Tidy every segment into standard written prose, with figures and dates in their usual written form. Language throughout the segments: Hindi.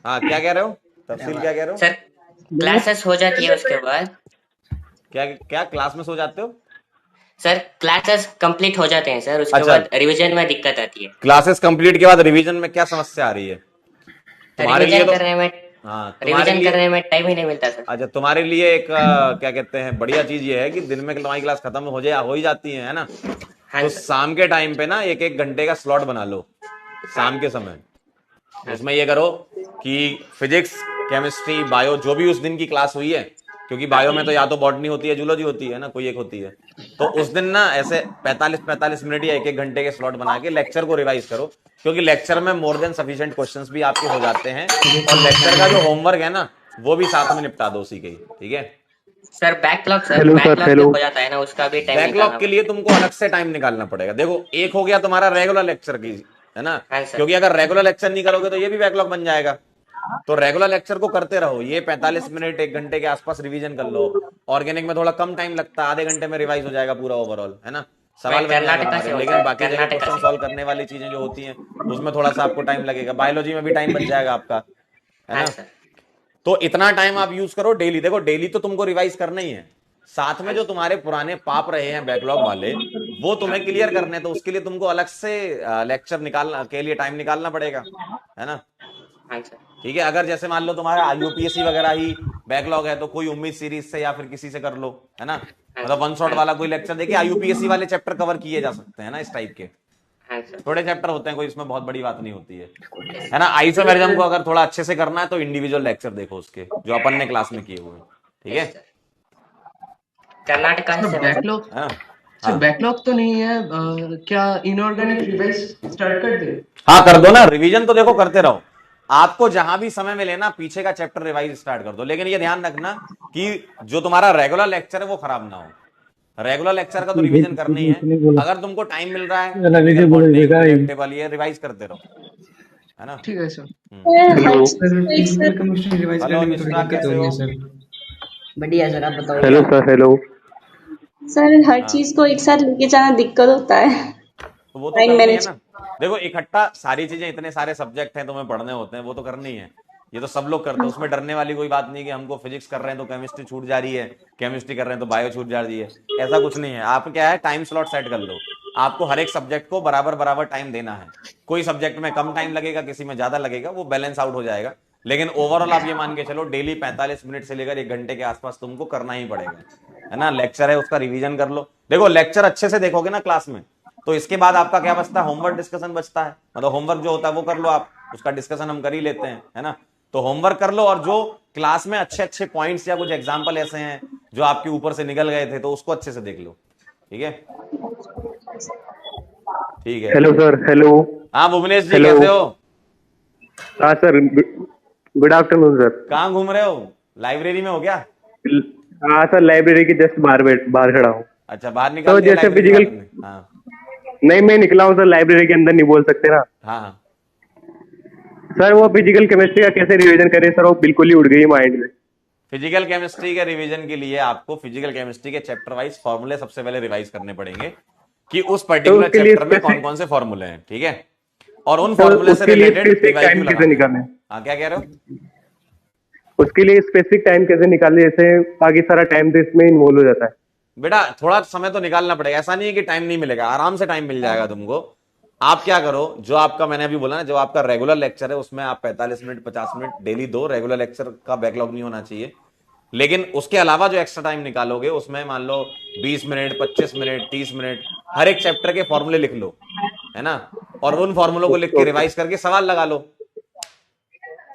हाँ, क्या कह रहे हो? तफसील क्या कह रहे हो? सर क्लासेस हो जाती है उसके बाद। क्या क्या क्लास में सो जाते हो? सर क्लासेस कंप्लीट हो जाते हैं सर, उसके अच्छा, बाद रिवीजन में दिक्कत आती है। क्लासेस कंप्लीट के बाद रिवीजन में क्या समस्या आ रही है तुम्हारे लिए? रिवीजन तो करने में हाँ, तुम्हारे रिवीजन लिए। करने में टाइम ही नहीं मिलता सर। अच्छा, तुम्हारे लिए एक क्या कहते हैं, बढ़िया चीज ये है कि दिन में तुम्हारी क्लास खत्म हो ही जाती है ना? हाँ तो सर। शाम के टाइम पे ना एक एक घंटे का स्लॉट बना लो, शाम के समय। हाँ उसमें सर। ये करो कि फिजिक्स, केमिस्ट्री, बायो जो भी उस दिन की क्लास हुई है, क्योंकि बायो में तो या तो बॉटनी होती है, जूलॉजी होती है ना, कोई एक होती है। तो उस दिन ना ऐसे 45-45 मिनट या एक एक घंटे के स्लॉट बना के लेक्चर को रिवाइज करो, क्योंकि लेक्चर में मोर देन सफिशिएंट क्वेश्चंस भी आपके हो जाते हैं। और लेक्चर का जो होमवर्क है ना, वो भी साथ में निपटा दो उसी के ही, ठीक है? Sir hello sir. बैकलॉग जो हेलो। हो जाता है ना, उसका भी टाइम बैकलॉग निकालना के लिए पड़ता तुमको अलग से टाइम निकालना पड़ेगा। देखो, एक हो गया तुम्हारा रेगुलर लेक्चर की, है ना? है। हाँ सर। क्योंकि अगर रेगुलर लेक्चर नहीं करोगे तो ये भी बैकलॉग बन जाएगा। तो रेगुलर लेक्चर को करते रहो, ये 45 मिनट एक घंटे के आसपास रिवीजन कर लो। ऑर्गेनिक में थोड़ा कम टाइम लगता है, आधे घंटे में रिवाइज हो जाएगा पूरा ओवरऑल, है ना? मैं सवाल बन जाएंगे कर्नाटका तुम्हारे। से हूँ लेकिन सर, बाकी जगह कर्नाटका क्वेश्चन से। सॉल्व करने वाली चीजें जो होती हैं, उसमें थोड़ा सा आपको टाइम लगेगा। बायोलॉजी में भी टाइम बच जाएगा आपका, है हाँ ना? सर। तो इतना टाइम आप यूज करो डेली। देखो, डेली तो तुमको रिवाइज करना ही है। साथ में हाँ जो सर। तुम्हारे पुराने पाप रहे हैं बैकलॉग वाले, वो तुम्हें क्लियर करने हैं, तो उसके लिए तुमको अलग से लेक्चर निकालना के लिए टाइम निकालना पड़ेगा, है ना? हाँ सर। ठीक है, अगर जैसे मान लो तुम्हारा यूपीएससी वगैरह ही बैकलॉग है, तो कोई उम्मीद सीरीज से या फिर किसी से कर लो, है ना? हाँ मतलब वन शॉट हाँ वाला कोई लेक्चर देखिए, आईयूपीएससी वाले चैप्टर कवर किए जा सकते हैं ना, इस टाइप के हाँ सर। थोड़े चैप्टर होते हैं, कोई इसमें बहुत बड़ी बात नहीं होती यस है ना? आइसोमेरिज्म को अगर थोड़ा अच्छे से करना है तो इंडिविजुअल लेक्चर देखो उसके, जो अपन ने क्लास में किए हुए हैं, ठीक है? Yes sir. कर्नाटका सर से हूँ सर। बैकलॉग। है ना? सर हाँ, बैकलॉग तो नहीं है। क्या इनऑर्गेनिक रिवाइज स्टार्ट कर दे? हाँ, कर दो ना रिवीजन। तो देखो, करते रहो। आपको जहां भी समय मिले ना, पीछे का चैप्टर रिवाइज स्टार्ट कर दो, लेकिन ये ध्यान रखना कि जो तुम्हारा रेगुलर लेक्चर है वो खराब ना हो। रेगुलर लेक्चर का तो रिवीजन करना ही है। इसने बोला। अगर तुमको टाइम मिल रहा है, रवि केमिकल से बोला बॉन्डिंग, बेटा। पीरियड टेबल, ये रिवाइज करते रहो, है ना? ठीक है सर। हर हेलो चीज सर, को एक फिजिकल साथ। केमिस्ट्री रिवाइज हेलो करने में थोड़ी निष्ठा, दिक्कत हो कैसे रही हो? है सर। बढ़िया सर, आप बताओ हेलो भैया। सर। हेलो। सर हर हाँ, चीज को एक साथ लेके जाना दिक्कत होता है। तो वो तो टाइम करनी है मैनेज। ना। देखो, इकट्ठा सारी चीजें, इतने सारे सब्जेक्ट हैं तुम्हें पढ़ने होते हैं, वो तो करनी है। ये तो सब लोग करते हैं, उसमें डरने वाली कोई बात नहीं कि हमको फिजिक्स कर रहे हैं तो केमिस्ट्री छूट जा रही है, केमिस्ट्री कर रहे हैं तो बायो छूट जा रही है। ऐसा कुछ नहीं है। आप क्या है, टाइम स्लॉट सेट कर लो। आपको हर एक सब्जेक्ट को बराबर बराबर टाइम देना है। कोई सब्जेक्ट में कम टाइम लगेगा, किसी में ज्यादा लगेगा, वो बैलेंस आउट हो जाएगा। लेकिन ओवरऑल आप ये मान के चलो, डेली 45 मिनट से लेकर एक घंटे के आसपास तुमको करना ही पड़ेगा, है ना? लेक्चर है, उसका रिवीजन कर लो। देखो, लेक्चर अच्छे से देखोगे ना क्लास में, तो इसके बाद आपका क्या बचता है? होमवर्क डिस्कशन बचता है। मतलब होमवर्क जो होता है वो कर लो आप, उसका डिस्कशन हम कर ही लेते हैं, है ना? तो होमवर्क कर लो, और जो क्लास में अच्छे अच्छे पॉइंट्स या कुछ एग्जाम्पल ऐसे हैं जो आपके ऊपर से निकल गए थे, तो उसको अच्छे से देख लो, ठीक है? ठीक है। Hello sir. हेलो। हाँ, भुवनेश जी, हेलो। कैसे हो? हाँ सर, गुड आफ्टरनून सर। कहाँ घूम रहे हो? लाइब्रेरी में हो क्या? हाँ सर, लाइब्रेरी के जस्ट बाहर खड़ा हूँ। अच्छा, बाहर तो निकाल दिया जैसे लाइब्रेरी फिजिकल। वालों ने? हाँ, नहीं, मैं निकला हूँ सर, लाइब्रेरी के अंदर नहीं बोल सकते ना। हाँ, हाँ। सर वो फिजिकल केमिस्ट्री का कैसे रिवीजन करें सर, वो बिल्कुल ही उड़ गई माइंड में। फिजिकल केमिस्ट्री के रिवीजन के लिए आपको फिजिकल केमिस्ट्री के चैप्टर वाइज फॉर्मूले सबसे पहले रिवाइज करने पड़ेंगे, कि उस तो पर्टिकुलर उसके लिए चैप्टर में कौन कौन स्पेसिफिक। से फॉर्मूले हैं, ठीक है? और उन तो फॉर्मूले से उसके लिए रिलेटेड स्पेसिफिक पीवाईक्यू टाइम कैसे लगाने हैं। निकालें? हाँ, क्या कह रहे हो? उसके लिए स्पेसिफिक टाइम कैसे निकालें, जैसे बाकी सारा टाइम तो इसमें इन्वॉल्व हो जाता है। बेटा, थोड़ा समय तो निकालना पड़ेगा। ऐसा नहीं है कि टाइम नहीं मिलेगा, आराम से टाइम मिल जाएगा तुमको। आप क्या करो, जो आपका मैंने अभी बोला ना, जो आपका रेगुलर लेक्चर है उसमें आप 45 मिनट 50 मिनट डेली दो। रेगुलर लेक्चर का बैकलॉग नहीं होना चाहिए। लेकिन उसके अलावा जो एक्स्ट्रा टाइम निकालोगे, उसमें मान लो 20 मिनट, 25 मिनट, 30 मिनट, हर एक चैप्टर के फॉर्मूले लिख लो, है ना? और उन फॉर्मूलों को लिख के ओके। रिवाइज करके सवाल लगा लो।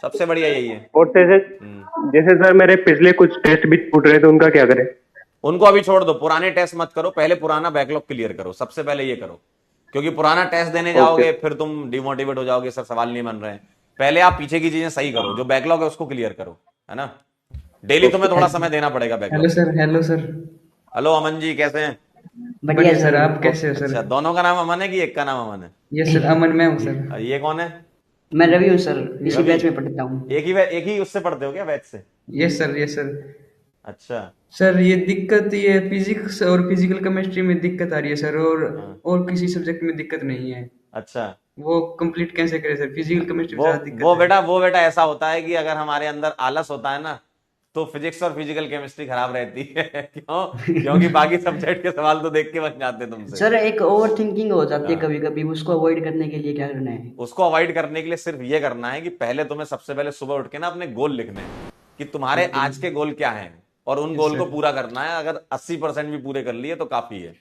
सबसे बढ़िया यही है। और जैसे हम्म। जैसे सर मेरे पिछले कुछ टेस्ट भी छूट रहे थे, उनका क्या करें? उनको अभी छोड़ दो, पुराने टेस्ट मत करो, पहले पुराना बैकलॉग क्लियर करो, सबसे पहले ये करो। क्योंकि पुराना टेस्ट देने ओके। जाओगे फिर तुम डिमोटिवेट हो जाओगे, सर सवाल नहीं बन रहे हैं। पहले आप पीछे की चीजें सही करो, जो बैकलॉग है उसको क्लियर करो, है ना? डेली तुम्हें थोड़ा समय देना पड़ेगा हेलो बैकलॉग के सर। लिए। Hello sir. Hello Aman ji, कैसे हैं? बढ़िया बढ़िया सर, सर। आप कैसे हो सर? अच्छा, दोनों का नाम अमन है कि एक का नाम अमन है? यस सर, अमन मैं हूँ सर। ये कौन है? मैं रवि हूँ सर, इसी रवि? बैच में पढ़ता हूँ। एक ही उससे पढ़ते हो क्या, बैच से? Yes sir. Yes sir. अच्छा। सर ये दिक्कत, ये फिजिक्स और फिजिकल केमिस्ट्री में दिक्कत आ रही है सर, और हाँ। और किसी सब्जेक्ट में दिक्कत नहीं है। अच्छा, वो कंप्लीट कैसे करें सर? फिजिकल केमिस्ट्री वो ज्यादा दिक्कत वो है। बेटा वो बेटा ऐसा होता है कि अगर हमारे अंदर आलस होता है ना, तो फिजिक्स और फिजिकल केमिस्ट्री खराब रहती है। क्यों? क्योंकि बाकी सब्जेक्ट के सवाल तो देख के बन जाते हैं तुमसे। सर एक ओवर थिंकिंग हो जाती है हाँ। कभी कभी, उसको अवॉइड करने के लिए क्या करना है? उसको अवॉइड करने के लिए सिर्फ ये करना है कि पहले तुम्हें सबसे पहले सुबह उठ के ना अपने गोल लिखने हैं कि तुम्हारे ओके आज के गोल क्या हैं, और उन यस गोल को सर। पूरा करना है। अगर 80% भी पूरे कर लिए तो काफी है,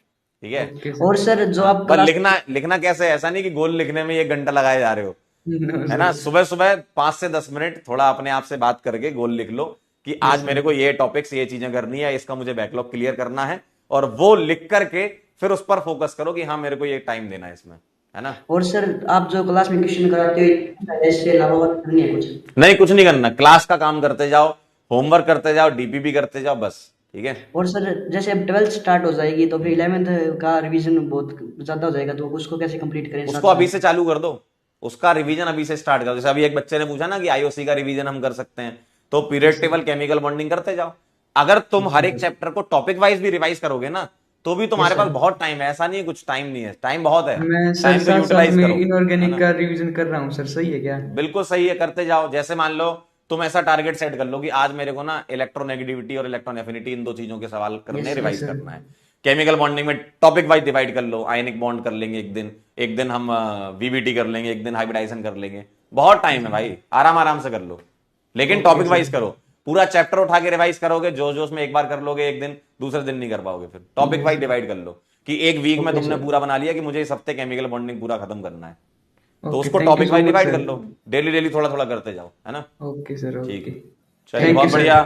ठीक है। ओके और सर। सर जो हाँ, आप पर क्लास लिखना लिखना कैसे है? ऐसा नहीं कि गोल लिखने में 1 घंटा लगाए जा रहे हो, नो है ना। सर। सुबह सुबह 5 से 10 मिनट थोड़ा अपने आप से बात करके गोल लिख लो कि यस आज मेरे सर। को ये टॉपिक्स, ये चीजें करनी है, इसका मुझे बैकलॉग क्लियर करना है, और वो लिख करके फिर उस पर फोकस करो कि हाँ मेरे को ये टाइम देना है इसमें, है ना। और सर आप जो क्लास में क्वेश्चन कराते हो इसके अलावा और करनी है कुछ? नहीं, कुछ नहीं करना, क्लास का काम करते जाओ, होमवर्क करते जाओ, डीपीपी करते जाओ, बस, ठीक है। और सर जैसे अब 12th स्टार्ट हो जाएगी तो फिर 11th का रिवीजन बहुत ज्यादा हो जाएगा, तो उसको कैसे कंप्लीट करें साथ उसको अभी साथ? से चालू कर दो, उसका रिवीजन अभी से स्टार्ट करो। जैसे अभी एक बच्चे ने पूछा ना कि आईओसी का रिवीजन हम कर सकते हैं, तो पीरियड टेबल, केमिकल बॉन्डिंग करते जाओ। अगर तुम हर एक चैप्टर को टॉपिक वाइज भी रिवाइज करोगे ना, तो भी तुम्हारे पास बहुत टाइम है। ऐसा नहीं है कुछ टाइम नहीं है, टाइम बहुत है, मैं सर टाइम को साथ साथ यूटिलाइज में करो, है इनऑर्गेनिक ना। का रिवीजन कर रहा हूँ सर, सही है क्या? बिल्कुल सही है, करते जाओ। जैसे मान लो तुम ऐसा टारगेट सेट कर लो कि आज मेरे को ना इलेक्ट्रोनेगेटिविटी और इलेक्ट्रॉन एफिनिटी, इन 2 चीजों के सवाल करने, यस यस रिवाइज सर। करना है। केमिकल बॉन्डिंग में टॉपिक वाइज डिवाइड कर लो, आयनिक बॉन्ड कर लेंगे एक दिन हम वीवीटी कर लेंगे, एक दिन हाइब्रिडाइजेशन कर लेंगे। बहुत टाइम है भाई, आराम आराम से कर लो, लेकिन ओके टॉपिक सर। वाइज करो। पूरा चैप्टर उठा के रिवाइज करोगे जोश जोश में एक बार कर लोगे एक दिन, दूसरे दिन नहीं कर पाओगे। फिर topic yes wise sir. Divide कर लो कि एक वीक में ओके तुमने सर। पूरा बना लिया कि मुझे इस हफ्ते केमिकल बॉन्डिंग पूरा खत्म करना है, तो ओके उसको thank you topic so wise much divide कर सर। लो, डेली डेली थोड़ा थोड़ा करते जाओ, है ना। Okay sir. ठीक ओके है, चलिए, थैंक यू बहुत सर। बढ़िया।